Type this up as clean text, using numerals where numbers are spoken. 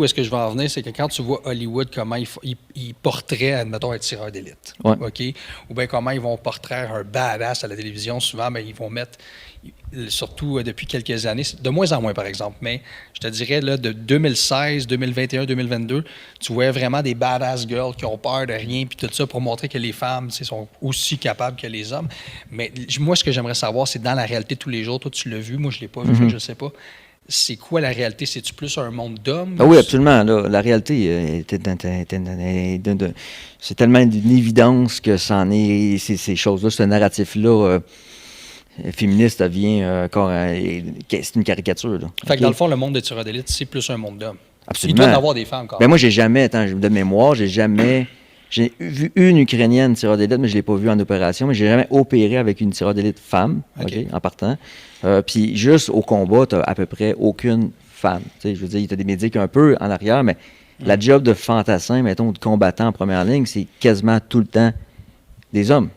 Où est-ce que je vais en venir, c'est que quand tu vois Hollywood, comment ils portraient, admettons, un tireur d'élite, Ouais. OK? Ou bien comment ils vont portraiter un badass à la télévision, souvent, ben, ils vont mettre, surtout depuis quelques années, de moins en moins par exemple, mais je te dirais, là, de 2016, 2021, 2022, tu vois vraiment des badass girls qui ont peur de rien, puis tout ça pour montrer que les femmes sont aussi capables que les hommes. Mais moi, ce que j'aimerais savoir, c'est dans la réalité de tous les jours, toi tu l'as vu, moi je ne l'ai pas vu, fait que je ne sais pas. C'est quoi la réalité? C'est-tu plus un monde d'hommes? Ah oui, absolument. Là, la réalité, c'est tellement une évidence que c'en est, ces choses-là, ce narratif-là féministe devient c'est une caricature. Là. Fait que dans le fond, le monde des tireurs d'élite, c'est plus un monde d'hommes. Absolument. Il doit y avoir des femmes quand même. Ben moi, j'ai jamais, de mémoire, j'ai vu une Ukrainienne tireur d'élite, mais je ne l'ai pas vue en opération, mais j'ai jamais opéré avec une tireur d'élite femme, en partant. Puis juste au combat, tu n'as à peu près aucune femme. Je veux dire, tu as des médics un peu en arrière, mais la job de fantassin, mettons, de combattant en première ligne, c'est quasiment tout le temps des hommes.